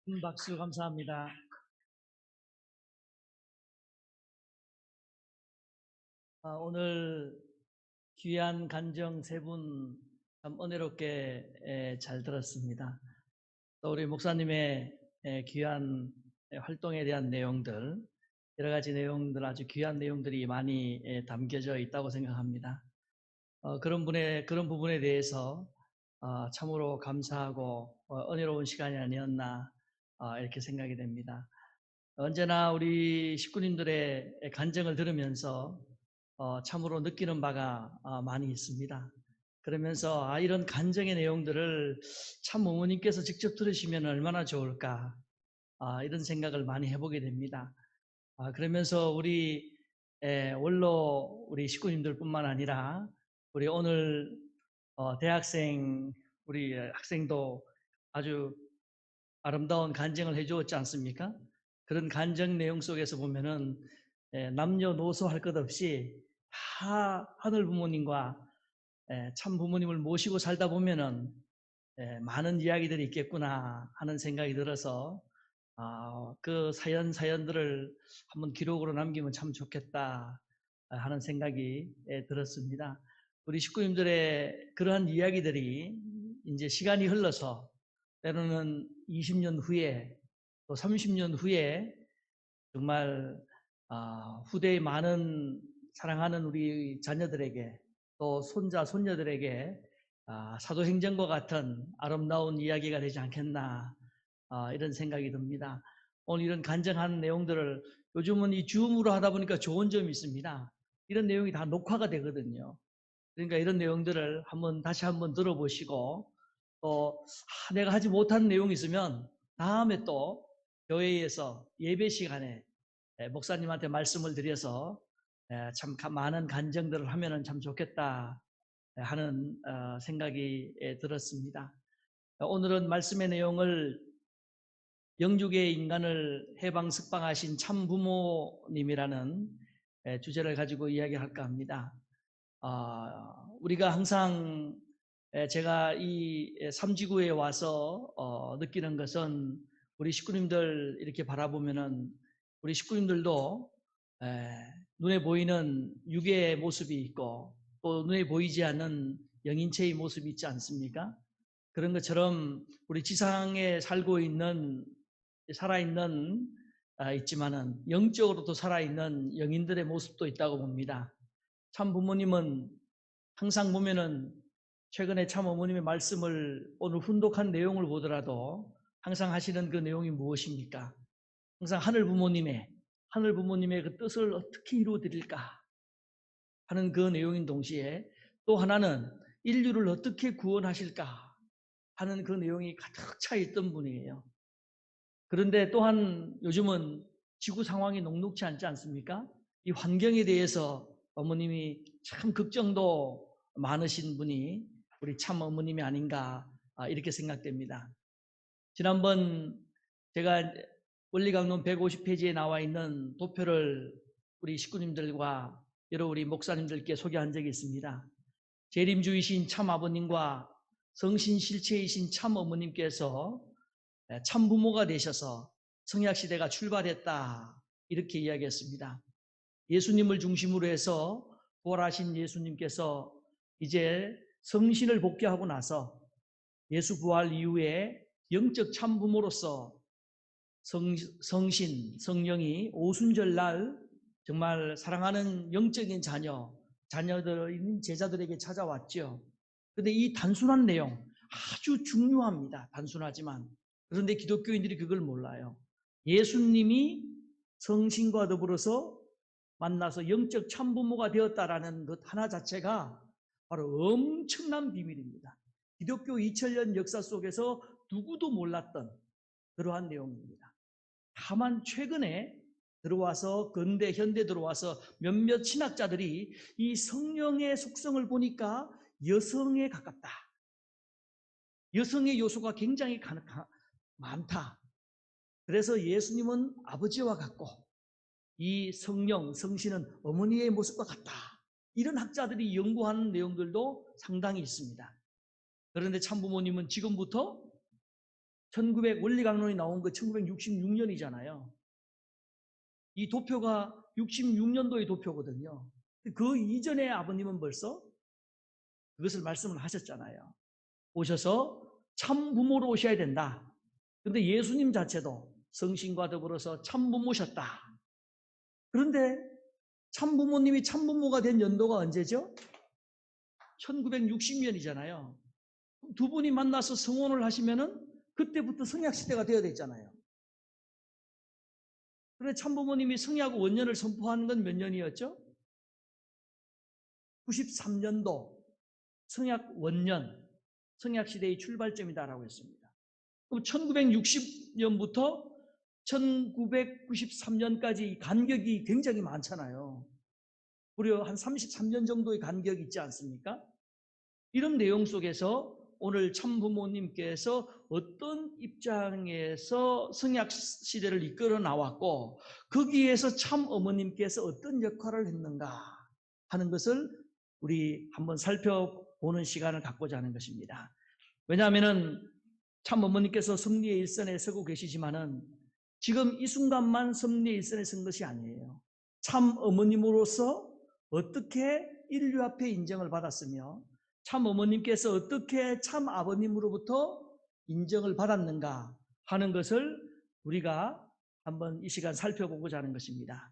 큰 박수 감사합니다. 오늘 귀한 간증 세 분 참 은혜롭게 잘 들었습니다. 또 우리 목사님의 귀한 활동에 대한 내용들, 여러 가지 내용들, 아주 귀한 내용들이 많이 담겨져 있다고 생각합니다. 그런 부분에 대해서 참으로 감사하고 은혜로운 시간이 아니었나 이렇게 생각이 됩니다. 언제나 우리 식구님들의 간증을 들으면서 참으로 느끼는 바가 많이 있습니다. 그러면서 이런 간증의 내용들을 참 어머님께서 직접 들으시면 얼마나 좋을까 이런 생각을 많이 해보게 됩니다. 그러면서 우리 원로 우리 식구님들뿐만 아니라 우리 오늘 대학생 우리 학생도 아주 아름다운 간증을 해주었지 않습니까? 그런 간증 내용 속에서 보면은 남녀노소 할 것 없이 다 하늘 부모님과 참 부모님을 모시고 살다 보면은 많은 이야기들이 있겠구나 하는 생각이 들어서 그 사연들을 한번 기록으로 남기면 참 좋겠다 하는 생각이 들었습니다. 우리 식구님들의 그러한 이야기들이 이제 시간이 흘러서 때로는 20년 후에 또 30년 후에 정말 후대의 많은 사랑하는 우리 자녀들에게 또 손자, 손녀들에게 사도행전과 같은 아름다운 이야기가 되지 않겠나 이런 생각이 듭니다. 오늘 이런 간증한 내용들을 요즘은 이 줌으로 하다 보니까 좋은 점이 있습니다. 이런 내용이 다 녹화가 되거든요. 그러니까 이런 내용들을 다시 한번 들어보시고 또 내가 하지 못한 내용이 있으면 다음에 또 교회에서 예배 시간에 목사님한테 말씀을 드려서 참 많은 간증들을 하면은 참 좋겠다 하는 생각이 들었습니다. 오늘은 말씀의 내용을 영육의 인간을 해방석방하신 참 부모님이라는 주제를 가지고 이야기할까 합니다. 우리가 항상 제가 이 삼지구에 와서 느끼는 것은 우리 식구님들 이렇게 바라보면은 우리 식구님들도 눈에 보이는 육의 모습이 있고 또 눈에 보이지 않는 영인체의 모습이 있지 않습니까? 그런 것처럼 우리 지상에 살고 있는 살아있는 있지만은 영적으로도 살아있는 영인들의 모습도 있다고 봅니다. 참 부모님은 항상 보면은 최근에 참 어머님의 말씀을 오늘 훈독한 내용을 보더라도 항상 하시는 그 내용이 무엇입니까? 항상 하늘 부모님의 그 뜻을 어떻게 이루어 드릴까 하는 그 내용인 동시에 또 하나는 인류를 어떻게 구원하실까 하는 그 내용이 가득 차 있던 분이에요. 그런데 또한 요즘은 지구 상황이 녹록지 않지 않습니까? 이 환경에 대해서 어머님이 참 걱정도 많으신 분이 우리 참 어머님이 아닌가 이렇게 생각됩니다. 지난번 제가 원리강론 150페이지에 나와 있는 도표를 우리 식구님들과 여러 우리 목사님들께 소개한 적이 있습니다. 재림주이신 참 아버님과 성신실체이신 참 어머님께서 참 부모가 되셔서 성약시대가 출발했다 이렇게 이야기했습니다. 예수님을 중심으로 해서 부활하신 예수님께서 이제 성신을 복귀하고 나서 예수 부활 이후에 영적 참부모로서 성신, 성령이 오순절날 정말 사랑하는 영적인 자녀들인 제자들에게 찾아왔죠. 그런데 이 단순한 내용 아주 중요합니다. 단순하지만 그런데 기독교인들이 그걸 몰라요. 예수님이 성신과 더불어서 만나서 영적 참부모가 되었다라는 것 하나 자체가 바로 엄청난 비밀입니다. 기독교 2000년 역사 속에서 누구도 몰랐던 그러한 내용입니다. 다만 최근에 들어와서 근대 현대 들어와서 몇몇 신학자들이 이 성령의 속성을 보니까 여성에 가깝다. 여성의 요소가 굉장히 많다. 그래서 예수님은 아버지와 같고 이 성령, 성신은 어머니의 모습과 같다. 이런 학자들이 연구하는 내용들도 상당히 있습니다. 그런데 참부모님은 지금부터 원리강론이 나온 거 1966년이잖아요. 이 도표가 66년도의 도표거든요. 그 이전에 아버님은 벌써 그것을 말씀을 하셨잖아요. 오셔서 참부모로 오셔야 된다. 근데 예수님 자체도 성신과 더불어서 참부모셨다. 그런데 참부모님이 참부모가 된 연도가 언제죠? 1960년이잖아요. 두 분이 만나서 성혼을 하시면은 그때부터 성약시대가 되어야 됐잖아요. 그런데 참부모님이 성약 원년을 선포하는 건 몇 년이었죠? 93년도 성약 원년, 성약시대의 출발점이다라고 했습니다. 그럼 1960년부터 1993년까지 간격이 굉장히 많잖아요. 무려 한 33년 정도의 간격이 있지 않습니까? 이런 내용 속에서 오늘 참부모님께서 어떤 입장에서 성약시대를 이끌어 나왔고 거기에서 참어머님께서 어떤 역할을 했는가 하는 것을 우리 한번 살펴보는 시간을 갖고자 하는 것입니다. 왜냐하면 참어머님께서 섭리의 일선에 서고 계시지만은 지금 이 순간만 섭리의 일선에 선 것이 아니에요. 참어머님으로서 어떻게 인류 앞에 인정을 받았으며 참어머님께서 어떻게 참아버님으로부터 인정을 받았는가 하는 것을 우리가 한번 이 시간 살펴보고자 하는 것입니다.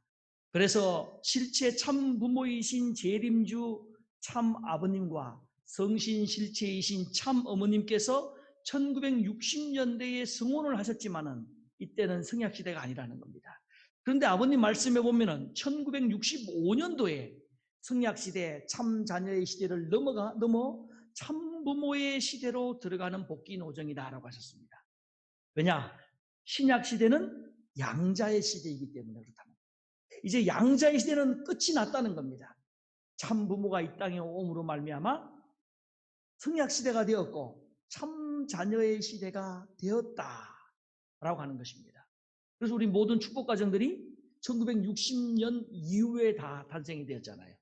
그래서 실체 참부모이신 재림주 참아버님과 성신실체이신 참어머님께서 1960년대에 성혼을 하셨지만은 이때는 성약시대가 아니라는 겁니다. 그런데 아버님 말씀해 보면은 1965년도에 성약시대 참자녀의 시대를 넘어 참부모의 시대로 들어가는 복귀 노정이다라고 하셨습니다. 왜냐? 신약시대는 양자의 시대이기 때문에 그렇다는 거예요. 이제 양자의 시대는 끝이 났다는 겁니다. 참부모가 이 땅에 오므로 말미암아 성약시대가 되었고 참자녀의 시대가 되었다라고 하는 것입니다. 그래서 우리 모든 축복가정들이 1960년 이후에 다 탄생이 되었잖아요.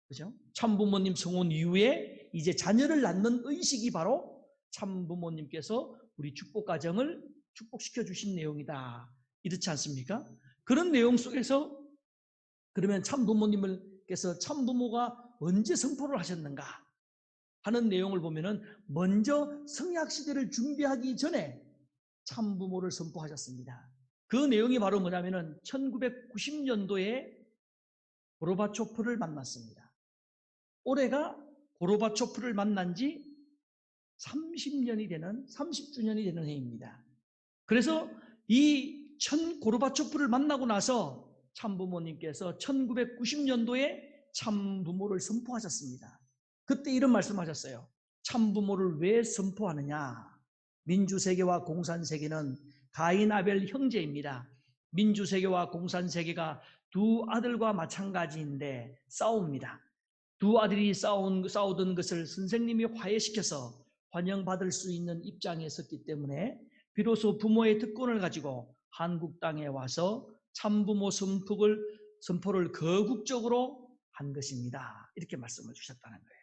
그죠? 참부모님 성혼 이후에 이제 자녀를 낳는 의식이 바로 참부모님께서 우리 축복가정을 축복시켜 주신 내용이다. 이렇지 않습니까? 그런 내용 속에서 그러면 참부모님께서 참부모가 언제 선포를 하셨는가 하는 내용을 보면은 먼저 성약시대를 준비하기 전에 참부모를 선포하셨습니다. 그 내용이 바로 뭐냐면은 1990년도에 고르바초프를 만났습니다. 올해가 고르바초프를 만난 지 30주년이 되는 해입니다. 그래서 이 고르바초프를 만나고 나서 참부모님께서 1990년도에 참부모를 선포하셨습니다. 그때 이런 말씀하셨어요. 참부모를 왜 선포하느냐? 민주세계와 공산세계는 가인 아벨 형제입니다. 민주세계와 공산세계가 두 아들과 마찬가지인데 싸웁니다. 두 아들이 싸우던 것을 선생님이 화해시켜서 환영받을 수 있는 입장에 섰기 때문에 비로소 부모의 특권을 가지고 한국 땅에 와서 참부모 선포를 거국적으로 한 것입니다. 이렇게 말씀을 주셨다는 거예요.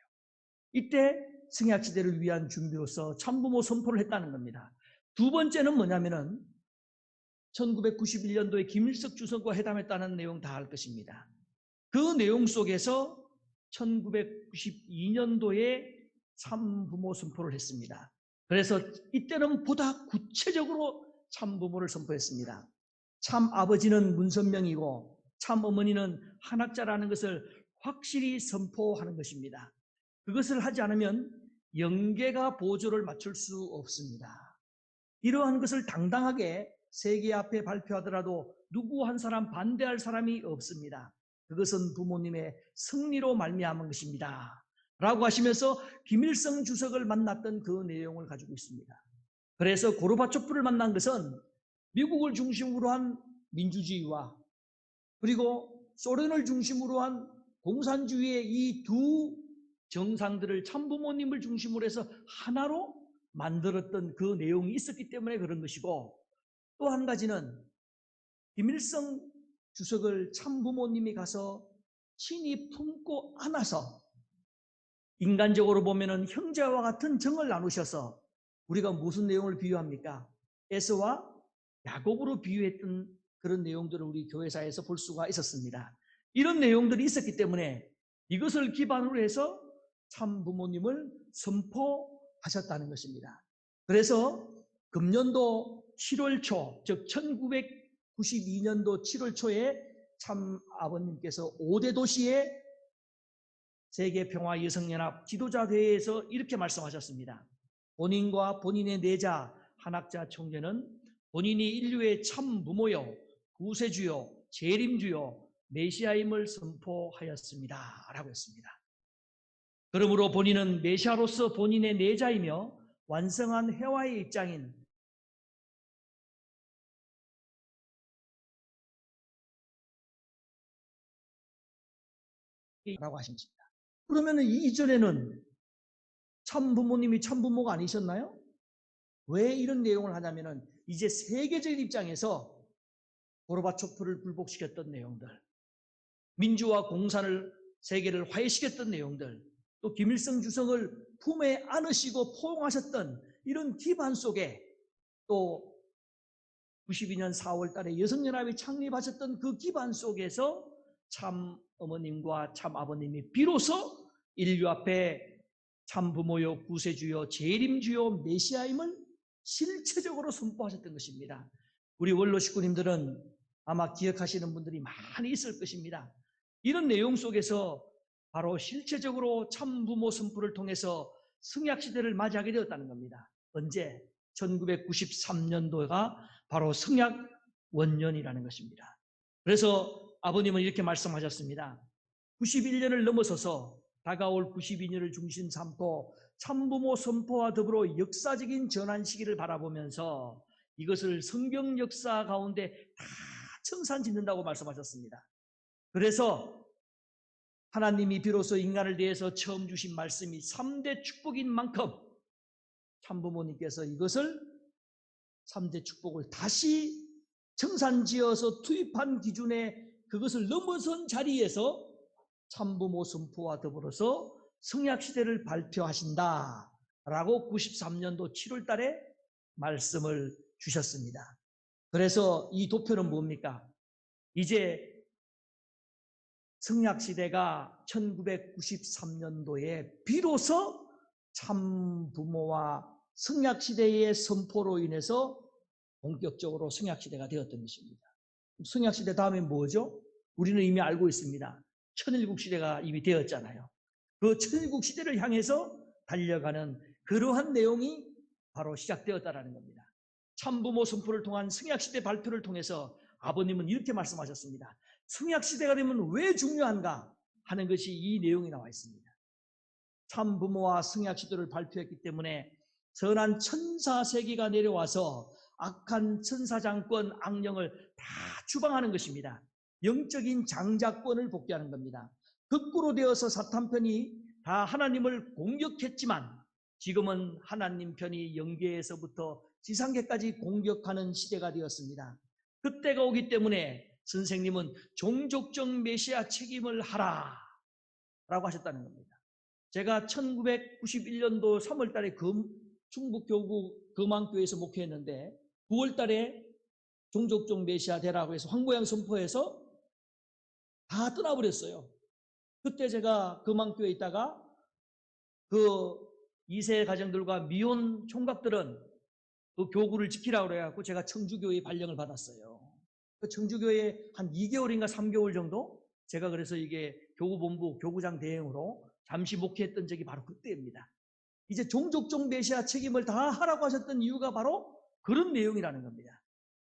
이때 성약시대를 위한 준비로서 참부모 선포를 했다는 겁니다. 두 번째는 뭐냐면은 1991년도에 김일석 주석과 회담했다는 내용 다 알 것입니다. 그 내용 속에서 1992년도에 참부모 선포를 했습니다. 그래서 이때는 보다 구체적으로 참부모를 선포했습니다. 참아버지는 문선명이고 참어머니는 한학자라는 것을 확실히 선포하는 것입니다. 그것을 하지 않으면 영계가 보조를 맞출 수 없습니다. 이러한 것을 당당하게 세계 앞에 발표하더라도 누구 한 사람 반대할 사람이 없습니다. 그것은 부모님의 승리로 말미암은 것입니다. 라고 하시면서 김일성 주석을 만났던 그 내용을 가지고 있습니다. 그래서 고르바초프를 만난 것은 미국을 중심으로 한 민주주의와 그리고 소련을 중심으로 한 공산주의의 이 두 정상들을 참부모님을 중심으로 해서 하나로 만들었던 그 내용이 있었기 때문에 그런 것이고, 또 한 가지는 김일성 주석을 참부모님이 가서 친히 품고 안아서 인간적으로 보면은 형제와 같은 정을 나누셔서 우리가 무슨 내용을 비유합니까? 에서와 야곱으로 비유했던 그런 내용들을 우리 교회사에서 볼 수가 있었습니다. 이런 내용들이 있었기 때문에 이것을 기반으로 해서 참 부모님을 선포하셨다는 것입니다. 그래서 금년도 7월 초, 즉 1992년도 7월 초에 참 아버님께서 5대 도시의 세계평화여성연합 지도자대회에서 이렇게 말씀하셨습니다. 본인과 본인의 내자 한학자 총재는 본인이 인류의 참 부모요, 구세주요, 재림주요, 메시아임을 선포하였습니다. 라고 했습니다. 그러므로 본인은 메시아로서 본인의 내자이며 완성한 회화의 입장인 라고 하십니다. 그러면 이전에는 참 부모님이 참 부모가 아니셨나요? 왜 이런 내용을 하냐면은 이제 세계적인 입장에서 고르바초프를 굴복시켰던 내용들, 민주화 공산을 세계를 화해시켰던 내용들, 또 김일성 주석을 품에 안으시고 포용하셨던 이런 기반 속에 또 92년 4월 달에 여성연합이 창립하셨던 그 기반 속에서 참 어머님과 참 아버님이 비로소 인류 앞에 참 부모요, 구세주요, 재림주요, 메시아임을 실체적으로 선포하셨던 것입니다. 우리 원로 식구님들은 아마 기억하시는 분들이 많이 있을 것입니다. 이런 내용 속에서 바로 실체적으로 참 부모 선포를 통해서 성약시대를 맞이하게 되었다는 겁니다. 언제? 1993년도가 바로 성약 원년이라는 것입니다. 그래서 아버님은 이렇게 말씀하셨습니다. 91년을 넘어서서 다가올 92년을 중심 삼고 참부모 선포와 더불어 역사적인 전환 시기를 바라보면서 이것을 성경 역사 가운데 다 청산 짓는다고 말씀하셨습니다. 그래서 하나님이 비로소 인간을 대해서 처음 주신 말씀이 3대 축복인 만큼 참부모님께서 이것을 3대 축복을 다시 청산지어서 투입한 기준에 그것을 넘어선 자리에서 참부모 선포와 더불어서 성약시대를 발표하신다 라고 93년도 7월 달에 말씀을 주셨습니다. 그래서 이 도표는 뭡니까? 이제 성약시대가 1993년도에 비로소 참부모와 성약시대의 선포로 인해서 본격적으로 성약시대가 되었던 것입니다. 성약시대 다음에 뭐죠? 우리는 이미 알고 있습니다. 천일국시대가 이미 되었잖아요. 그 천일국시대를 향해서 달려가는 그러한 내용이 바로 시작되었다는 겁니다. 참부모 선포를 통한 성약시대 발표를 통해서 아버님은 이렇게 말씀하셨습니다. 성약시대가 되면 왜 중요한가 하는 것이 이 내용이 나와 있습니다. 참부모와 성약시대를 발표했기 때문에 선한 천사세기가 내려와서 악한 천사장권 악령을 다 추방하는 것입니다. 영적인 장자권을 복귀하는 겁니다. 거꾸로 되어서 사탄 편이 다 하나님을 공격했지만 지금은 하나님 편이 영계에서부터 지상계까지 공격하는 시대가 되었습니다. 그때가 오기 때문에 선생님은 종족적 메시아 책임을 하라 라고 하셨다는 겁니다. 제가 1991년도 3월 달에 충북교구 금왕교회에서 목회했는데 9월 달에 종족적 메시아 되라고 해서 황보양 선포해서 다 떠나버렸어요. 그때 제가 금왕교회에 있다가 그 2세 가정들과 미혼 총각들은 그 교구를 지키라고 그래갖고 제가 청주교회에 발령을 받았어요. 그 청주교회에 한 2개월인가 3개월 정도 제가 그래서 이게 교구본부 교구장 대행으로 잠시 목회했던 적이 바로 그때입니다. 이제 종족적 메시아 책임을 다 하라고 하셨던 이유가 바로 그런 내용이라는 겁니다.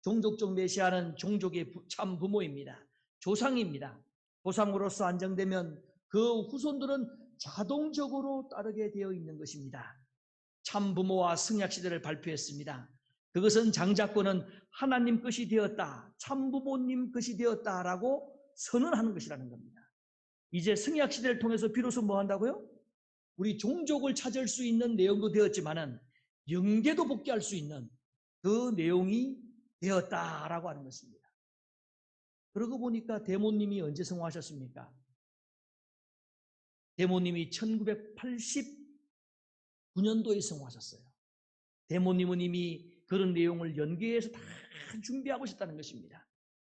종족적 메시아는 종족의 참 부모입니다. 조상입니다. 조상으로서 안정되면 그 후손들은 자동적으로 따르게 되어 있는 것입니다. 참 부모와 성약시대를 발표했습니다. 그것은 장자권은 하나님 것이 되었다, 참 부모님 것이 되었다라고 선언하는 것이라는 겁니다. 이제 성약시대를 통해서 비로소 뭐 한다고요? 우리 종족을 찾을 수 있는 내용도 되었지만은 영계도 복귀할 수 있는 그 내용이 되었다라고 하는 것입니다. 그러고 보니까 대모님이 언제 성화하셨습니까? 대모님이 1989년도에 성화하셨어요. 대모님은 이미 그런 내용을 연계해서 다 준비하고 있었다는 것입니다.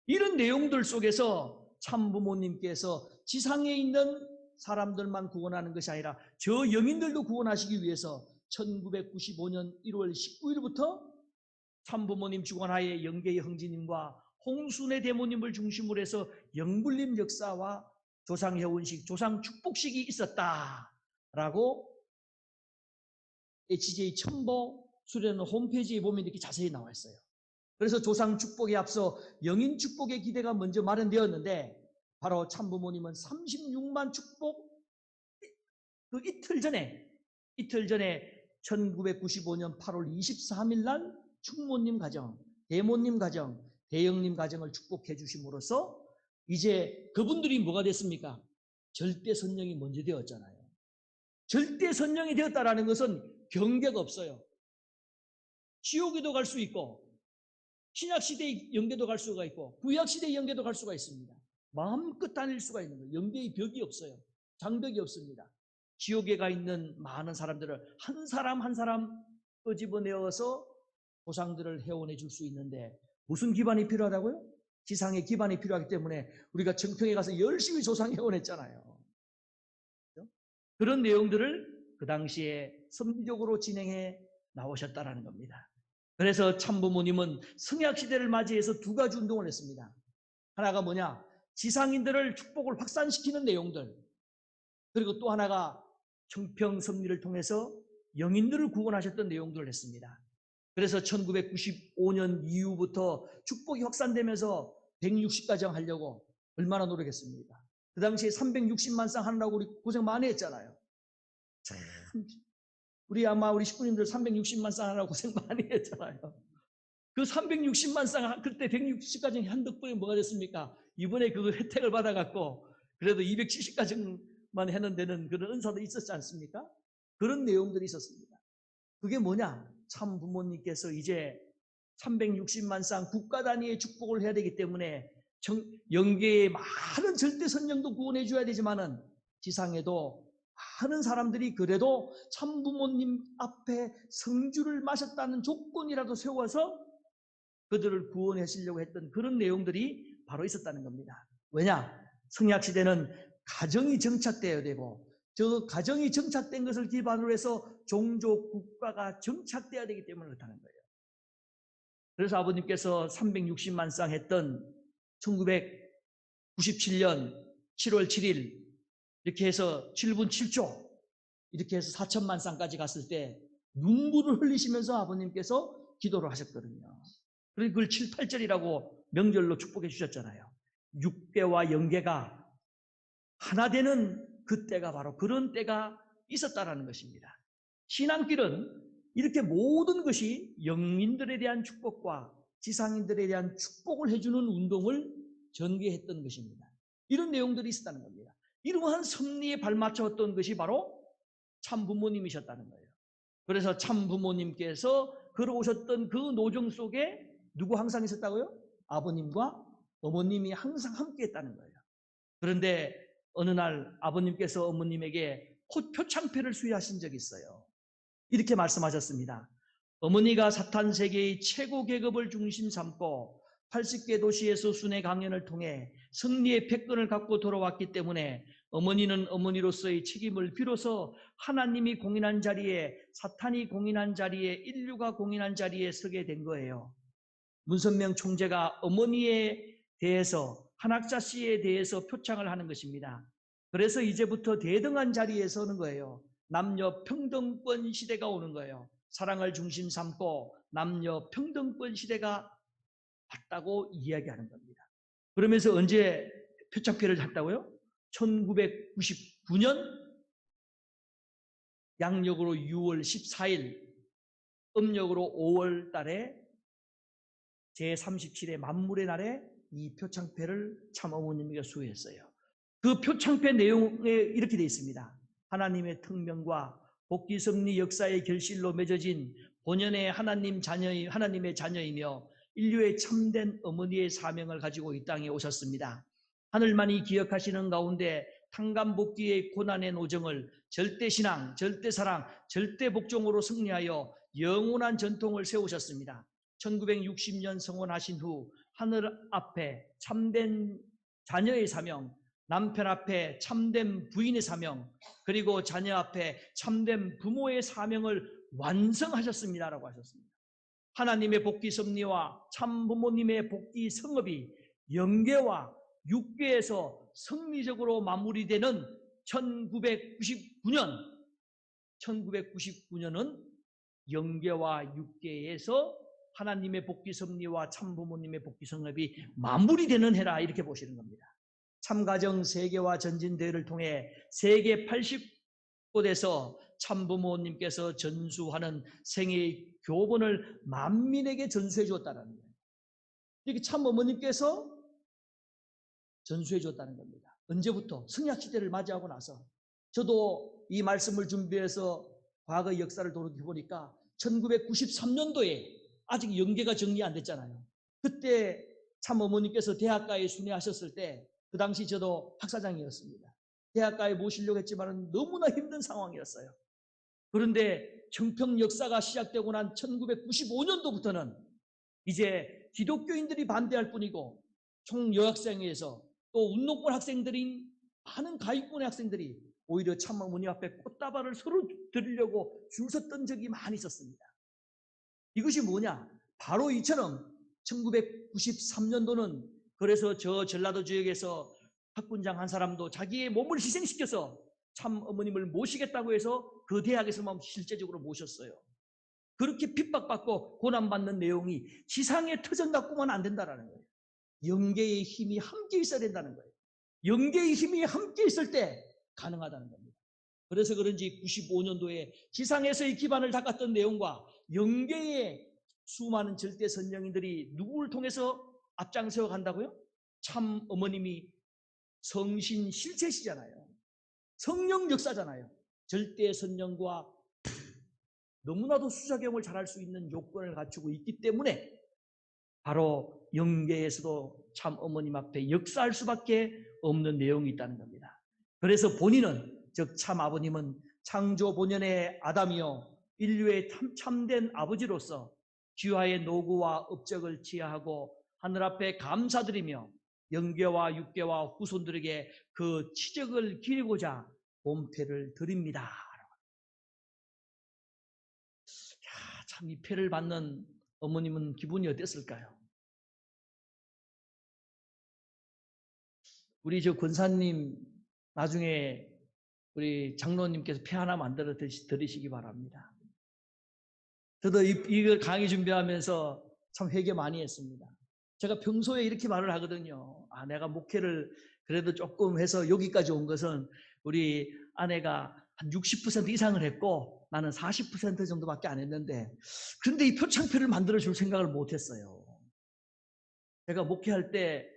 이런 내용들 속에서 참부모님께서 지상에 있는 사람들만 구원하는 것이 아니라 저 영인들도 구원하시기 위해서 1995년 1월 19일부터 참부모님 주관하에 영계의 형제님과 홍순의 대모님을 중심으로 해서 영불림 역사와 조상회원식, 조상축복식이 있었다라고 HJ 첨보 수련회 홈페이지에 보면 이렇게 자세히 나와 있어요. 그래서 조상축복에 앞서 영인축복의 기대가 먼저 마련되었는데 바로 참부모님은 36만 축복 그 이틀 전에 1995년 8월 23일 날 충모님 가정, 대모님 가정, 대영님 가정을 축복해 주심으로써 이제 그분들이 뭐가 됐습니까? 절대 선령이 먼저 되었잖아요. 절대 선령이 되었다라는 것은 경계가 없어요. 지옥에도 갈 수 있고 신약시대의 영계도 갈 수가 있고 구약시대의 영계도 갈 수가 있습니다. 마음껏 다닐 수가 있는 거예요. 영계의 벽이 없어요. 장벽이 없습니다. 지옥에 가 있는 많은 사람들을 한 사람 한 사람 끄집어내어서 조상들을 회원해 줄 수 있는데 무슨 기반이 필요하다고요? 지상의 기반이 필요하기 때문에 우리가 정평에 가서 열심히 조상 회원했잖아요. 그런 내용들을 그 당시에 섭리적으로 진행해 나오셨다라는 겁니다. 그래서 참부모님은 성약시대를 맞이해서 두 가지 운동을 했습니다. 하나가 뭐냐? 지상인들을 축복을 확산시키는 내용들, 그리고 또 하나가 정평 섭리를 통해서 영인들을 구원하셨던 내용들을 했습니다. 그래서 1995년 이후부터 축복이 확산되면서 160가정 하려고 얼마나 노력했습니까? 그 당시에 360만 쌍 하느라고 우리 고생 많이 했잖아요. 참, 우리 아마 우리 식구님들 360만 쌍 하느라고 고생 많이 했잖아요. 그 360만 쌍 그때 160가정이 한 덕분에 뭐가 됐습니까? 이번에 그 혜택을 받아갖고 그래도 270가정만 해는 되는 그런 은사도 있었지 않습니까? 그런 내용들이 있었습니다. 그게 뭐냐? 참 부모님께서 이제 360만 쌍 국가 단위의 축복을 해야 되기 때문에 영계의 많은 절대 선령도 구원해 줘야 되지만은 지상에도 많은 사람들이 그래도 참 부모님 앞에 성주를 마셨다는 조건이라도 세워서 그들을 구원하시려고 했던 그런 내용들이 바로 있었다는 겁니다. 왜냐? 성약시대는 가정이 정착되어야 되고 저 가정이 정착된 것을 기반으로 해서 종족 국가가 정착되어야 되기 때문에 그렇다는 거예요. 그래서 아버님께서 360만 쌍 했던 1997년 7월 7일 이렇게 해서 7분 7초 이렇게 해서 4천만 쌍까지 갔을 때 눈물을 흘리시면서 아버님께서 기도를 하셨거든요. 그리고 그걸 7, 8절이라고 명절로 축복해 주셨잖아요. 육계와 영계가 하나 되는 그때가 바로 그런 때가 있었다라는 것입니다. 신앙길은 이렇게 모든 것이 영인들에 대한 축복과 지상인들에 대한 축복을 해주는 운동을 전개했던 것입니다. 이런 내용들이 있었다는 겁니다. 이러한 섭리에 발맞췄던 것이 바로 참 부모님이셨다는 거예요. 그래서 참 부모님께서 걸어오셨던 그 노정 속에 누구 항상 있었다고요? 아버님과 어머님이 항상 함께 했다는 거예요. 그런데 어느 날 아버님께서 어머님에게 표창패를 수여하신 적이 있어요. 이렇게 말씀하셨습니다. 어머니가 사탄 세계의 최고 계급을 중심 삼고 80개 도시에서 순회 강연을 통해 승리의 패권을 갖고 돌아왔기 때문에 어머니는 어머니로서의 책임을 비로소 하나님이 공인한 자리에, 사탄이 공인한 자리에, 인류가 공인한 자리에 서게 된 거예요. 문선명 총재가 어머니에 대해서, 한학자 씨에 대해서 표창을 하는 것입니다. 그래서 이제부터 대등한 자리에 서는 거예요. 남녀 평등권 시대가 오는 거예요. 사랑을 중심 삼고 남녀 평등권 시대가 왔다고 이야기하는 겁니다. 그러면서 언제 표창패를 탔다고요? 1999년 양력으로 6월 14일, 음력으로 5월 달에 제37회 만물의 날에 이 표창패를 참 어머님에게 수여했어요. 그 표창패 내용에 이렇게 되어 있습니다. 하나님의 특명과 복귀 섭리 역사의 결실로 맺어진 본연의 하나님의 자녀이며 인류의 참된 어머니의 사명을 가지고 이 땅에 오셨습니다. 하늘만이 기억하시는 가운데 탕감복귀의 고난의 노정을 절대신앙, 절대사랑, 절대복종으로 승리하여 영원한 전통을 세우셨습니다. 1960년 성혼하신 후 하늘 앞에 참된 자녀의 사명, 남편 앞에 참된 부인의 사명, 그리고 자녀 앞에 참된 부모의 사명을 완성하셨습니다라고 하셨습니다. 하나님의 복귀 섭리와 참 부모님의 복귀 성업이 영계와 육계에서 성리적으로 마무리되는 1999년은 영계와 육계에서 하나님의 복귀 섭리와 참 부모님의 복귀 성업이 마무리되는 해라, 이렇게 보시는 겁니다. 참가정 세계화 전진 대회를 통해 세계 80곳에서 참부모님께서 전수하는 생애의 교본을 만민에게 전수해 주었다는 거예요. 이렇게 참어머님께서 전수해 주었다는 겁니다. 언제부터? 성약시대를 맞이하고 나서. 저도 이 말씀을 준비해서 과거의 역사를 돌이켜보니까 1993년도에 아직 영계가 정리 안 됐잖아요. 그때 참어머님께서 대학가에 순회하셨을 때 그 당시 저도 학사장이었습니다. 대학가에 모시려고 했지만 너무나 힘든 상황이었어요. 그런데 청평 역사가 시작되고 난 1995년도부터는 이제 기독교인들이 반대할 뿐이고 총여학생회에서 또 운동권 학생들인 많은 가입군의 학생들이 오히려 참어머니 앞에 꽃다발을 서로 드리려고 줄 섰던 적이 많이 있었습니다. 이것이 뭐냐? 바로 이처럼 1993년도는 그래서 저 전라도 지역에서 학군장 한 사람도 자기의 몸을 희생시켜서 참 어머님을 모시겠다고 해서 그 대학에서만 실제적으로 모셨어요. 그렇게 핍박받고 고난받는 내용이 지상에 터전 갖고만 안 된다는 거예요. 영계의 힘이 함께 있어야 된다는 거예요. 영계의 힘이 함께 있을 때 가능하다는 겁니다. 그래서 그런지 95년도에 지상에서의 기반을 닦았던 내용과 영계의 수많은 절대 선령인들이 누구를 통해서 앞장서어 간다고요? 참 어머님이 성신 실체시잖아요. 성령 역사잖아요. 절대 선령과 너무나도 수작용을 잘할 수 있는 요건을 갖추고 있기 때문에 바로 영계에서도 참 어머님 앞에 역사할 수밖에 없는 내용이 있다는 겁니다. 그래서 본인은, 즉 참 아버님은 창조 본연의 아담이요 인류의 참된 아버지로서 귀화의 노구와 업적을 치하하고 하늘 앞에 감사드리며 영계와 육계와 후손들에게 그 치적을 기리고자 본패를 드립니다. 참 이 패를 받는 어머님은 기분이 어땠을까요? 우리 저 권사님 나중에 우리 장로님께서 패 하나 만들어 드리시기 바랍니다. 저도 이걸 강의 준비하면서 참 회개 많이 했습니다. 제가 평소에 이렇게 말을 하거든요. 내가 목회를 그래도 조금 해서 여기까지 온 것은 우리 아내가 한 60% 이상을 했고 나는 40% 정도밖에 안 했는데, 그런데 이 표창표를 만들어줄 생각을 못했어요. 제가 목회할 때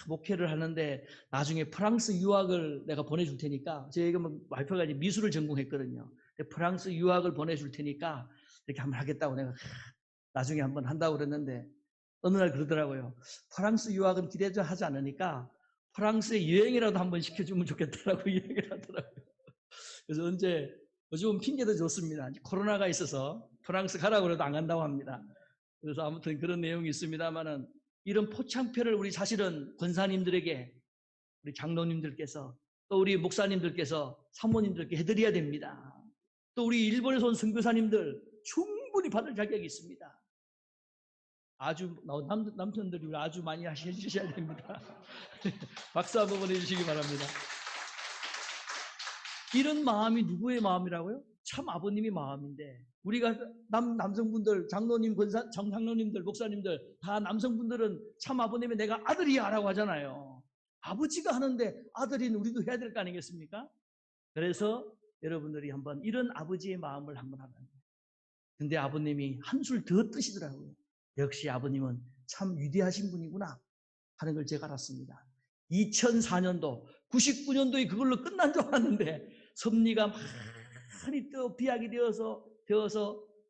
목회를 하는데 나중에 프랑스 유학을 내가 보내줄 테니까, 저희가 와이프가 이제 미술을 전공했거든요. 프랑스 유학을 보내줄 테니까 이렇게 한번 하겠다고 내가 나중에 한번 한다고 그랬는데, 어느 날 그러더라고요. 프랑스 유학은 기대하지 않으니까 프랑스에 여행이라도 한번 시켜주면 좋겠다라고 얘기를 하더라고요. 그래서 언제 요즘 핑계도 좋습니다. 코로나가 있어서 프랑스 가라고 해도 안 간다고 합니다. 그래서 아무튼 그런 내용이 있습니다만은, 이런 포창표를 우리 사실은 권사님들에게, 우리 장로님들께서, 또 우리 목사님들께서, 사모님들께 해드려야 됩니다. 또 우리 일본에서 온 선교사님들 충분히 받을 자격이 있습니다. 아주 남편들이 아주 많이 해주셔야 됩니다. 박수 한번 보내주시기 바랍니다. 이런 마음이 누구의 마음이라고요? 참 아버님의 마음인데, 우리가 남성분들, 장로님, 장로님들, 목사님들 다 남성분들은 참 아버님의 내가 아들이야 라고 하잖아요. 아버지가 하는데 아들인 우리도 해야 될 거 아니겠습니까? 그래서 여러분들이 한번 이런 아버지의 마음을 한번 하는 거예요. 근데 아버님이 한술 더 뜨시더라고요. 역시 아버님은 참 위대하신 분이구나 하는 걸 제가 알았습니다. 2004년도, 99년도에 그걸로 끝난 줄 알았는데 섭리가 많이 또 비약이 되어서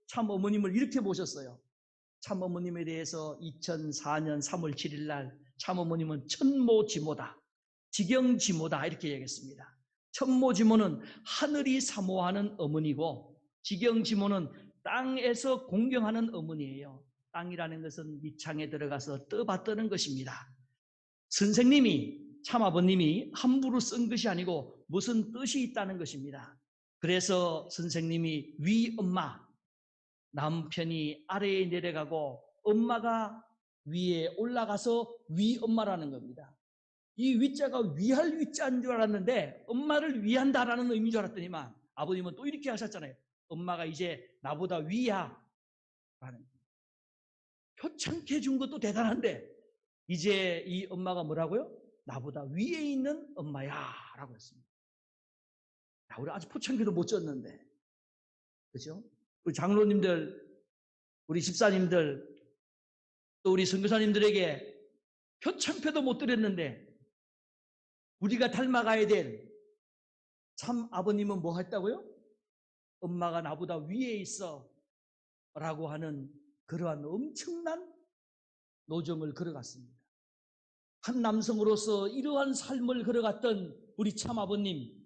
참 어머님을 이렇게 모셨어요. 참 어머님에 대해서 2004년 3월 7일 날 참 어머님은 천모지모다, 지경지모다 이렇게 얘기했습니다. 천모지모는 하늘이 사모하는 어머니고, 지경지모는 땅에서 공경하는 어머니예요. 땅이라는 것은 밑창에 들어가서 떠받드는 것입니다. 선생님이, 참아버님이 함부로 쓴 것이 아니고 무슨 뜻이 있다는 것입니다. 그래서 선생님이 위엄마, 남편이 아래에 내려가고 엄마가 위에 올라가서 위엄마라는 겁니다. 이 위자가 위할 위자인 줄 알았는데 엄마를 위한다라는 의미인 줄 알았더니만 아버님은 또 이렇게 하셨잖아요. 엄마가 이제 나보다 위야 라는, 표창케 준 것도 대단한데 이제 이 엄마가 뭐라고요? 나보다 위에 있는 엄마야 라고 했습니다. 우리 아직 표창케도 못 줬는데, 그죠? 우리 장로님들, 우리 집사님들, 또 우리 선교사님들에게 표창표도 못 드렸는데 우리가 닮아가야 될 참 아버님은 뭐 했다고요? 엄마가 나보다 위에 있어 라고 하는 그러한 엄청난 노정을 걸어갔습니다. 한 남성으로서 이러한 삶을 걸어갔던 우리 참 아버님,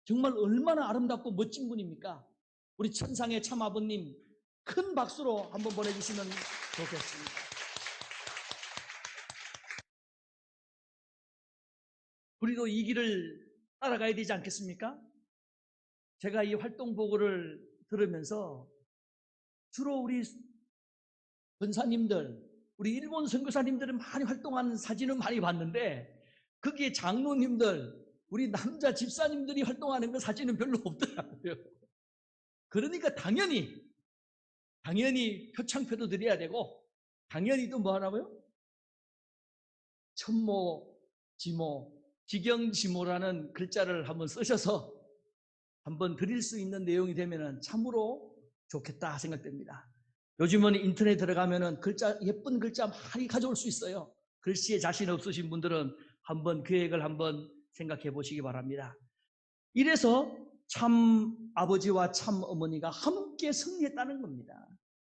정말 얼마나 아름답고 멋진 분입니까? 우리 천상의 참 아버님 큰 박수로 한번 보내주시면 좋겠습니다. 우리도 이 길을 따라가야 되지 않겠습니까? 제가 이 활동 보고를 들으면서 주로 우리 권사님들, 우리 일본 선교사님들은 많이 활동하는 사진은 많이 봤는데 거기에 장로님들, 우리 남자 집사님들이 활동하는 그 사진은 별로 없더라고요. 그러니까 당연히 표창표도 드려야 되고 당연히 또 뭐 하라고요? 천모, 지모, 지경지모라는 글자를 한번 쓰셔서 한번 드릴 수 있는 내용이 되면 참으로 좋겠다 생각됩니다. 요즘은 인터넷 들어가면은 글자, 예쁜 글자 많이 가져올 수 있어요. 글씨에 자신 없으신 분들은 한번 계획을 한번 생각해 보시기 바랍니다. 이래서 참 아버지와 참 어머니가 함께 승리했다는 겁니다.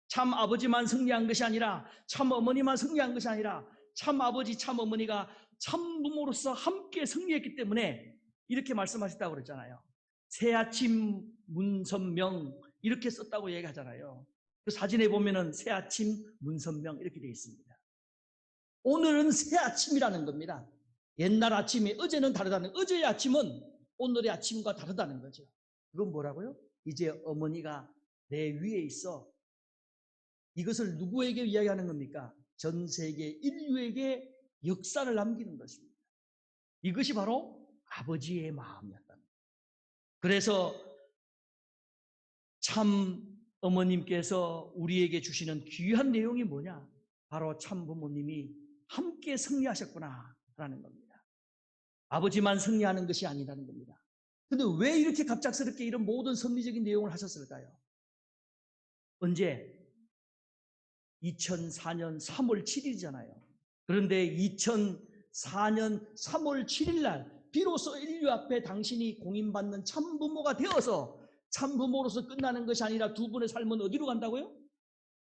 참 아버지만 승리한 것이 아니라 참 어머니만 승리한 것이 아니라 참 아버지, 참 어머니가 참 부모로서 함께 승리했기 때문에 이렇게 말씀하셨다고 그랬잖아요. 새아침 문선명 이렇게 썼다고 얘기하잖아요. 그 사진에 보면은 새아침 문선명 이렇게 되어 있습니다. 오늘은 새아침이라는 겁니다. 옛날 아침이 어제는 다르다는, 어제의 아침은 오늘의 아침과 다르다는 거죠. 그건 뭐라고요? 이제 어머니가 내 위에 있어. 이것을 누구에게 이야기하는 겁니까? 전 세계 인류에게 역사를 남기는 것입니다. 이것이 바로 아버지의 마음이었다는 거예요. 그래서 참 어머님께서 우리에게 주시는 귀한 내용이 뭐냐? 바로 참 부모님이 함께 승리하셨구나 라는 겁니다. 아버지만 승리하는 것이 아니라는 겁니다. 근데 왜 이렇게 갑작스럽게 이런 모든 섭리적인 내용을 하셨을까요? 언제? 2004년 3월 7일이잖아요. 그런데 2004년 3월 7일 날 비로소 인류 앞에 당신이 공인받는 참부모가 되어서 참부모로서 끝나는 것이 아니라 두 분의 삶은 어디로 간다고요?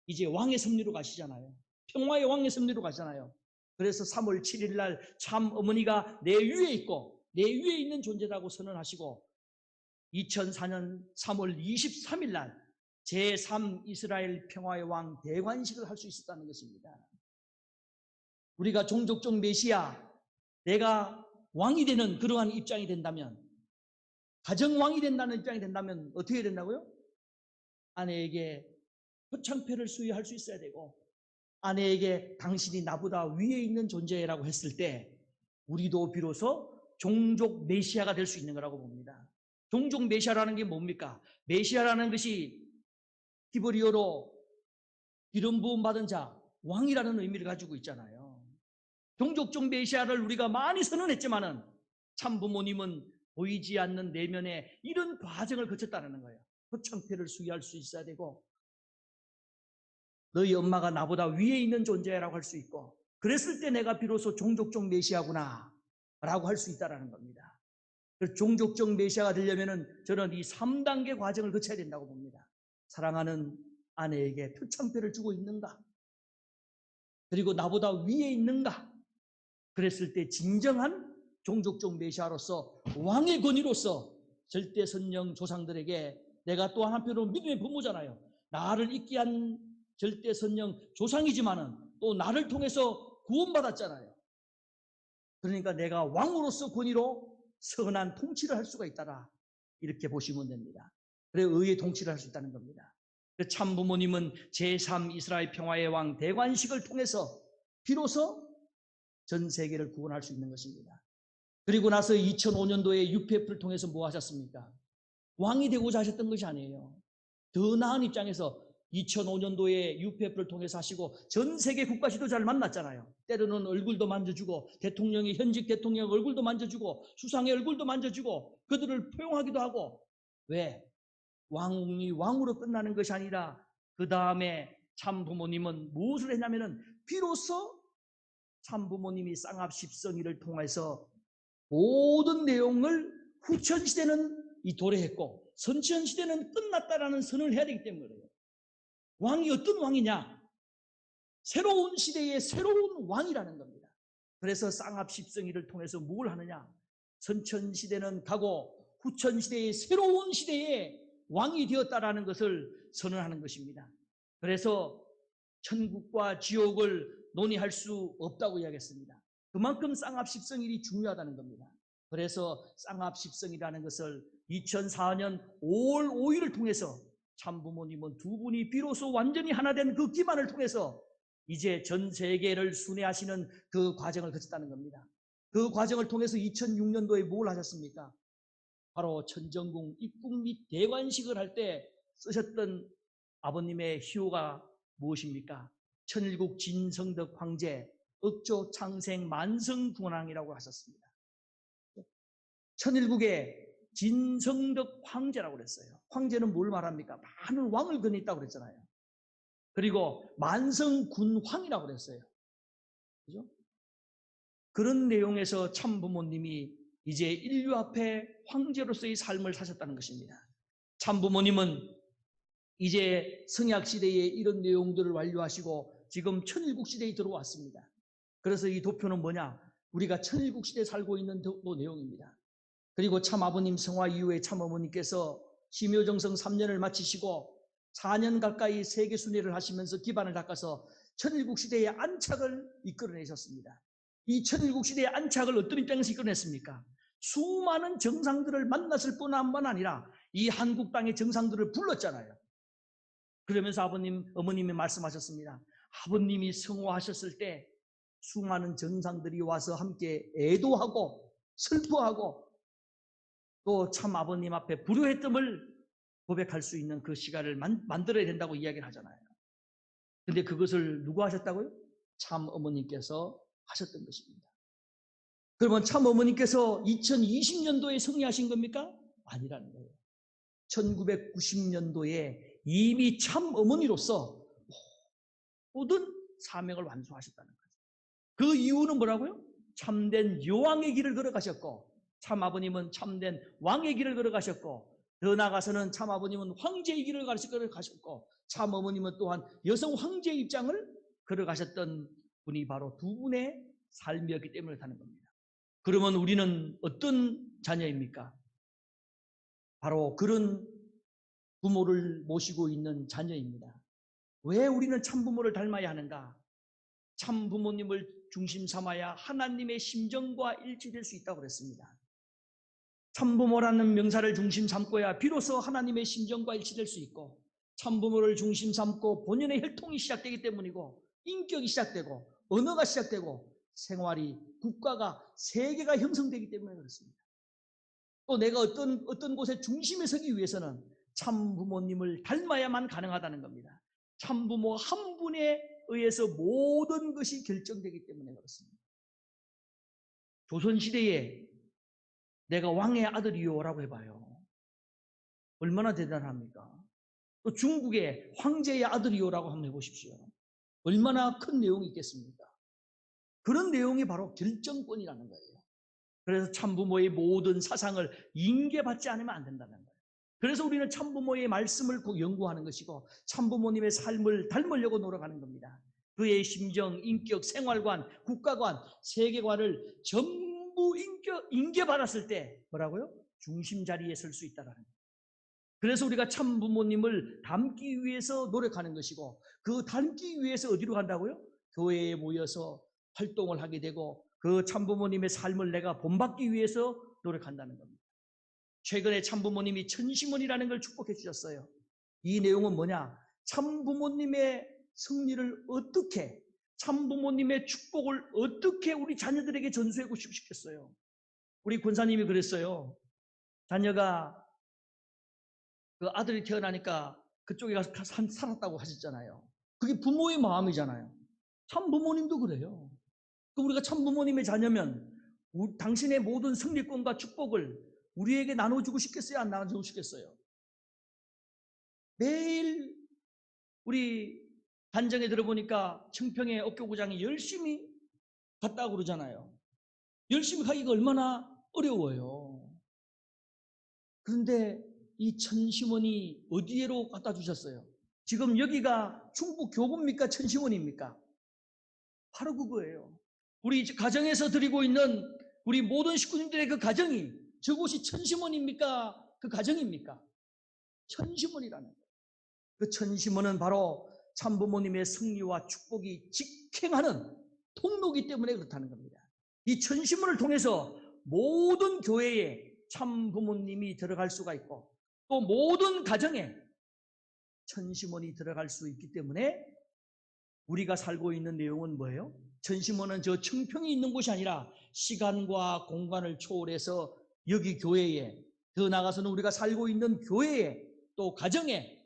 이제 왕의 섭리로 가시잖아요. 평화의 왕의 섭리로 가시잖아요. 그래서 3월 7일 날 참 어머니가 내 위에 있고 내 위에 있는 존재라고 선언하시고 2004년 3월 23일 날 제3 이스라엘 평화의 왕 대관식을 할 수 있었다는 것입니다. 우리가 종족적 메시아, 내가 왕이 되는 그러한 입장이 된다면, 가정왕이 된다는 입장이 된다면 어떻게 된다고요? 아내에게 표창패를 수여할 수 있어야 되고, 아내에게 당신이 나보다 위에 있는 존재라고 했을 때 우리도 비로소 종족 메시아가 될 수 있는 거라고 봅니다. 종족 메시아라는 게 뭡니까? 메시아라는 것이 히브리어로 기름 부음 받은 자, 왕이라는 의미를 가지고 있잖아요. 종족적 메시아를 우리가 많이 선언했지만은 참 부모님은 보이지 않는 내면에 이런 과정을 거쳤다는 거예요. 표창패를 수여할 수 있어야 되고, 너희 엄마가 나보다 위에 있는 존재라고 할 수 있고, 그랬을 때 내가 비로소 종족적 메시아구나 라고 할 수 있다는 겁니다. 종족적 메시아가 되려면 저는 이 3단계 과정을 거쳐야 된다고 봅니다. 사랑하는 아내에게 표창패를 주고 있는가? 그리고 나보다 위에 있는가? 그랬을 때 진정한 종족적 메시아로서 왕의 권위로서 절대 선령 조상들에게 내가 또 한편으로 믿음의 부모잖아요. 나를 있게 한 절대 선령 조상이지만은 또 나를 통해서 구원받았잖아요. 그러니까 내가 왕으로서 권위로 선한 통치를 할 수가 있다라, 이렇게 보시면 됩니다. 그래 의의 통치를 할 수 있다는 겁니다. 참 부모님은 제3 이스라엘 평화의 왕 대관식을 통해서 비로소 전 세계를 구원할 수 있는 것입니다. 그리고 나서 2005년도에 UPF를 통해서 뭐 하셨습니까? 왕이 되고자 하셨던 것이 아니에요. 더 나은 입장에서 2005년도에 UPF를 통해서 하시고 전 세계 국가 지도자를 만났잖아요. 때로는 얼굴도 만져주고, 대통령이 현직 대통령 얼굴도 만져주고, 수상의 얼굴도 만져주고, 그들을 포용하기도 하고. 왜? 왕이 왕으로 끝나는 것이 아니라 그 다음에 참 부모님은 무엇을 했냐면은 비로소 참 부모님이 쌍합 십성이를 통해서 모든 내용을 후천시대는 이 도래했고 선천시대는 끝났다라는 선언을 해야 되기 때문에 그래요. 왕이 어떤 왕이냐? 새로운 시대의 새로운 왕이라는 겁니다. 그래서 쌍합 십성이를 통해서 뭘 하느냐? 선천시대는 가고 후천시대의 새로운 시대의 왕이 되었다라는 것을 선언하는 것입니다. 그래서 천국과 지옥을 논의할 수 없다고 이야기했습니다. 그만큼 쌍합 십성일이 중요하다는 겁니다. 그래서 쌍합 십성이라는 것을 2004년 5월 5일을 통해서 참부모님은 두 분이 비로소 완전히 하나 된 그 기만을 통해서 이제 전 세계를 순회하시는 그 과정을 거쳤다는 겁니다. 그 과정을 통해서 2006년도에 뭘 하셨습니까? 바로 천정궁 입궁 및 대관식을 할 때 쓰셨던 아버님의 희호가 무엇입니까? 천일국 진성덕 황제 억조 창생 만성군왕이라고 하셨습니다. 천일국의 진성덕 황제라고 그랬어요. 황제는 뭘 말합니까? 많은 왕을 거느렸다고 그랬잖아요. 그리고 만성군황이라고 그랬어요. 그죠? 그런 내용에서 참 부모님이 이제 인류 앞에 황제로서의 삶을 사셨다는 것입니다. 참 부모님은 이제 성약 시대에 이런 내용들을 완료하시고 지금 천일국 시대에 들어왔습니다. 그래서 이 도표는 뭐냐? 우리가 천일국 시대에 살고 있는 내용입니다. 그리고 참 아버님 성화 이후에 참 어머니께서 심효정성 3년을 마치시고 4년 가까이 세계 순회를 하시면서 기반을 닦아서 천일국 시대의 안착을 이끌어내셨습니다. 이 천일국 시대의 안착을 어떤 입장에서 이끌어냈습니까? 수많은 정상들을 만났을 뿐만 아니라 이 한국 땅의 정상들을 불렀잖아요. 그러면서 어머님이 말씀하셨습니다. 아버님이 성화하셨을 때 수많은 정상들이 와서 함께 애도하고 슬퍼하고 또 참 아버님 앞에 불효했음을 고백할 수 있는 그 시간을 만들어야 된다고 이야기를 하잖아요. 근데 그것을 누가 하셨다고요? 참 어머님께서 하셨던 것입니다. 그러면 참 어머님께서 2020년도에 승리하신 겁니까? 아니라는 거예요. 1990년도에 이미 참 어머니로서 모든 사명을 완수하셨다는 거죠. 그 이유는 뭐라고요? 참된 여왕의 길을 걸어가셨고 참 아버님은 참된 왕의 길을 걸어가셨고 더 나아가서는 참 아버님은 황제의 길을 걸어가셨고 참 어머님은 또한 여성 황제의 입장을 걸어가셨던 분이 바로 두 분의 삶이었기 때문에 그렇다는 겁니다. 그러면 우리는 어떤 자녀입니까? 바로 그런 부모를 모시고 있는 자녀입니다. 왜 우리는 참부모를 닮아야 하는가? 참부모님을 중심 삼아야 하나님의 심정과 일치될 수 있다고 그랬습니다. 참부모라는 명사를 중심 삼고야 비로소 하나님의 심정과 일치될 수 있고 참부모를 중심 삼고 본연의 혈통이 시작되기 때문이고 인격이 시작되고 언어가 시작되고 생활이 국가가 세계가 형성되기 때문에 그렇습니다. 또 내가 어떤 곳에 중심에 서기 위해서는 참부모님을 닮아야만 가능하다는 겁니다. 참부모 한 분에 의해서 모든 것이 결정되기 때문에 그렇습니다. 조선시대에 내가 왕의 아들이요라고 해봐요. 얼마나 대단합니까? 또 중국의 황제의 아들이요라고 한번 해보십시오. 얼마나 큰 내용이 있겠습니까? 그런 내용이 바로 결정권이라는 거예요. 그래서 참부모의 모든 사상을 인계받지 않으면 안 된다는 거예요. 그래서 우리는 참부모의 말씀을 꼭 연구하는 것이고 참부모님의 삶을 닮으려고 노력하는 겁니다. 그의 심정, 인격, 생활관, 국가관, 세계관을 전부 인계받았을 때 뭐라고요? 중심 자리에 설 수 있다는 거예요. 그래서 우리가 참 부모님을 닮기 위해서 노력하는 것이고, 그 닮기 위해서 어디로 간다고요? 교회에 모여서 활동을 하게 되고, 그 참 부모님의 삶을 내가 본받기 위해서 노력한다는 겁니다. 최근에 참 부모님이 천심원이라는 걸 축복해 주셨어요. 이 내용은 뭐냐? 참 부모님의 승리를 어떻게, 참 부모님의 축복을 어떻게 우리 자녀들에게 전수하고 싶겠어요? 우리 권사님이 그랬어요. 자녀가 그 아들이 태어나니까 그쪽에 가서 살았다고 하셨잖아요. 그게 부모의 마음이잖아요. 참 부모님도 그래요. 우리가 참 부모님의 자녀면 당신의 모든 승리권과 축복을 우리에게 나눠주고 싶겠어요? 안 나눠주고 싶겠어요? 매일 우리 단정에 들어보니까 청평의 업교구장이 열심히 갔다고 그러잖아요. 열심히 가기가 얼마나 어려워요. 그런데 이 천심원이 어디로 갖다 주셨어요? 지금 여기가 충북 교구입니까? 천심원입니까? 바로 그거예요. 우리 가정에서 드리고 있는 우리 모든 식구님들의 그 가정이 저곳이 천심원입니까? 그 가정입니까? 천심원이라는 거예요. 그 천심원은 바로 참부모님의 승리와 축복이 직행하는 통로이기 때문에 그렇다는 겁니다. 이 천심원을 통해서 모든 교회에 참부모님이 들어갈 수가 있고, 또 모든 가정에 천심원이 들어갈 수 있기 때문에 우리가 살고 있는 내용은 뭐예요? 천심원은 저 청평이 있는 곳이 아니라 시간과 공간을 초월해서 여기 교회에, 더 나아가서는 우리가 살고 있는 교회에, 또 가정에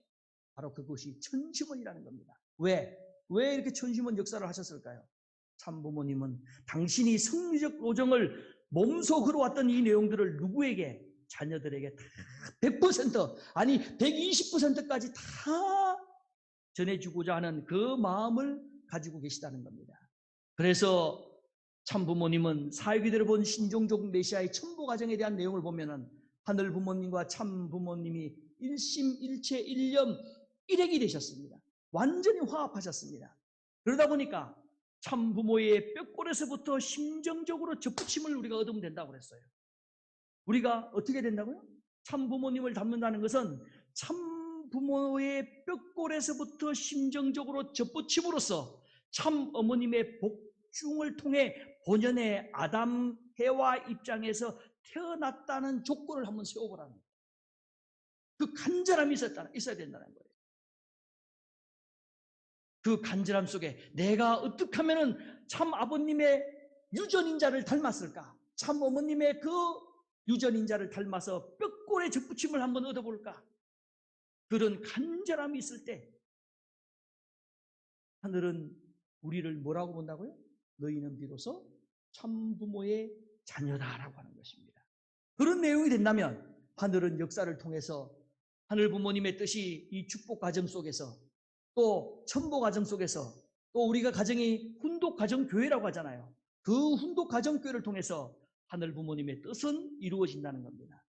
바로 그것이 천심원이라는 겁니다. 왜 이렇게 천심원 역사를 하셨을까요? 참부모님은 당신이 승리적 로정을 몸소 걸어왔던 이 내용들을 누구에게? 자녀들에게 다 100% 아니 120%까지 다 전해주고자 하는 그 마음을 가지고 계시다는 겁니다. 그래서 참부모님은 사역이대로 본 신종족 메시아의 첨부 과정에 대한 내용을 보면은 하늘 부모님과 참부모님이 일심일체 일념 일액이 되셨습니다. 완전히 화합하셨습니다. 그러다 보니까 참부모의 뼈골에서부터 심정적으로 접붙임을 우리가 얻으면 된다고 그랬어요. 우리가 어떻게 된다고요? 참부모님을 닮는다는 것은 참부모의 뼈골에서부터 심정적으로 접붙임으로써 참어머님의 복중을 통해 본연의 아담, 해와 입장에서 태어났다는 조건을 한번 세워보라는 거예요. 그 간절함이 있어야 된다는 거예요. 그 간절함 속에 내가 어떻게 하면 참 아버님의 유전인자를 닮았을까? 참 어머님의 그 유전인자를 닮아서 뼈골의 접붙임을 한번 얻어볼까? 그런 간절함이 있을 때 하늘은 우리를 뭐라고 본다고요? 너희는 비로소 참부모의 자녀다라고 하는 것입니다. 그런 내용이 된다면 하늘은 역사를 통해서 하늘 부모님의 뜻이 이 축복 과정 속에서, 또 첨보 과정 속에서, 또 우리가 가정이 훈독 가정 교회라고 하잖아요. 그 훈독 가정 교회를 통해서 하늘 부모님의 뜻은 이루어진다는 겁니다.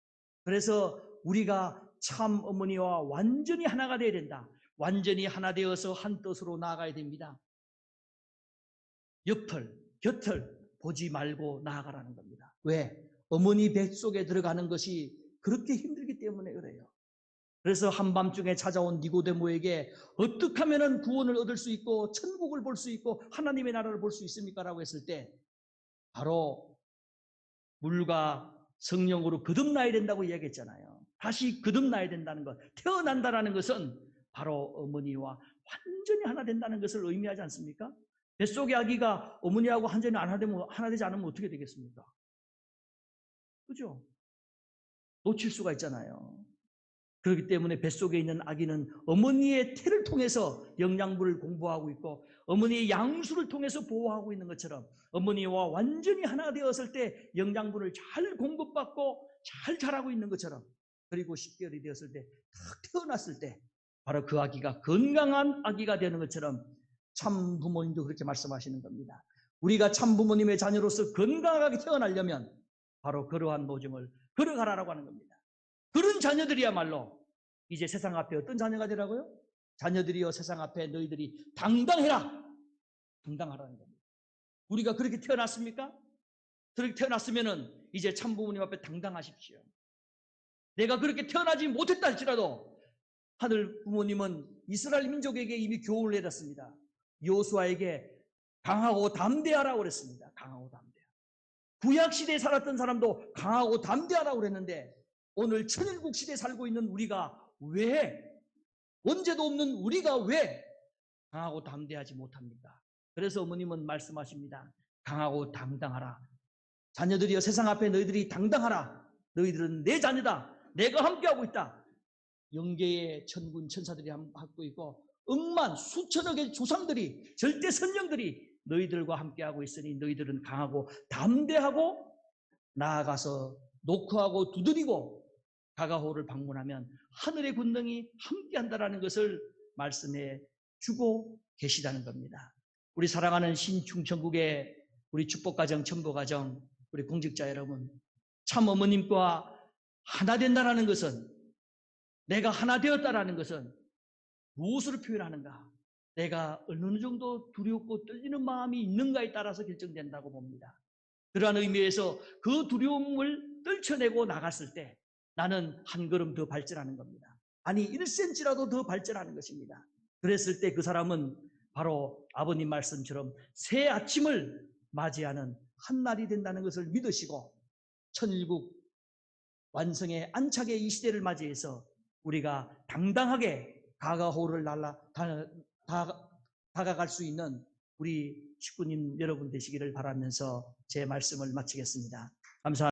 그래서 우리가 참 어머니와 완전히 하나가 되어야 된다. 완전히 하나 되어서 한 뜻으로 나아가야 됩니다. 옆을, 곁을 보지 말고 나아가라는 겁니다. 왜? 어머니 뱃속에 들어가는 것이 그렇게 힘들기 때문에 그래요. 그래서 한밤중에 찾아온 니고데모에게 어떻게 하면 구원을 얻을 수 있고 천국을 볼 수 있고 하나님의 나라를 볼 수 있습니까? 라고 했을 때 바로 물과 성령으로 거듭나야 된다고 이야기했잖아요. 다시 거듭나야 된다는 것, 태어난다는 것은 바로 어머니와 완전히 하나 된다는 것을 의미하지 않습니까? 뱃속의 아기가 어머니하고 완전히 하나 되지 않으면 어떻게 되겠습니까? 그죠? 놓칠 수가 있잖아요. 그렇기 때문에 뱃속에 있는 아기는 어머니의 태를 통해서 영양분을 공부하고 있고 어머니의 양수를 통해서 보호하고 있는 것처럼 어머니와 완전히 하나 되었을 때 영양분을 잘 공급받고 잘 자라고 있는 것처럼, 그리고 10개월이 되었을 때 딱 태어났을 때 바로 그 아기가 건강한 아기가 되는 것처럼 참 부모님도 그렇게 말씀하시는 겁니다. 우리가 참 부모님의 자녀로서 건강하게 태어나려면 바로 그러한 모종을 걸어가라라고 하는 겁니다. 그런 자녀들이야말로 이제 세상 앞에 어떤 자녀가 되라고요? 자녀들이여 세상 앞에 너희들이 당당해라. 당당하라는 겁니다. 우리가 그렇게 태어났습니까? 그렇게 태어났으면은 이제 참부모님 앞에 당당하십시오. 내가 그렇게 태어나지 못했다 할지라도 하늘 부모님은 이스라엘 민족에게 이미 교훈을 내렸습니다. 여호수아에게 강하고 담대하라고 그랬습니다. 강하고 담대하라. 구약 시대에 살았던 사람도 강하고 담대하라고 그랬는데 오늘 천일국 시대에 살고 있는 우리가 왜, 원죄도 없는 우리가 왜 강하고 담대하지 못합니까? 그래서 어머님은 말씀하십니다. 강하고 당당하라. 자녀들이여 세상 앞에 너희들이 당당하라. 너희들은 내 자녀다. 내가 함께하고 있다. 영계의 천군 천사들이 함께하고 있고 억만 수천억의 조상들이 절대 선령들이 너희들과 함께하고 있으니 너희들은 강하고 담대하고 나아가서 노크하고 두드리고 가가호를 방문하면 하늘의 권능이 함께한다라는 것을 말씀해 주고 계시다는 겁니다. 우리 사랑하는 신충천국의 우리 축복가정, 천보가정, 우리 공직자 여러분, 참 어머님과 하나 된다라는 것은, 내가 하나 되었다라는 것은 무엇으로 표현하는가? 내가 어느 정도 두렵고 떨리는 마음이 있는가에 따라서 결정된다고 봅니다. 그러한 의미에서 그 두려움을 떨쳐내고 나갔을 때 나는 한 걸음 더 발전하는 겁니다. 아니 1cm라도 더 발전하는 것입니다. 그랬을 때 그 사람은 바로 아버님 말씀처럼 새 아침을 맞이하는 한 날이 된다는 것을 믿으시고 천일국 완성의 안착의 이 시대를 맞이해서 우리가 당당하게 가가호를 다가갈 수 있는 우리 식구님 여러분 되시기를 바라면서 제 말씀을 마치겠습니다. 감사합니다.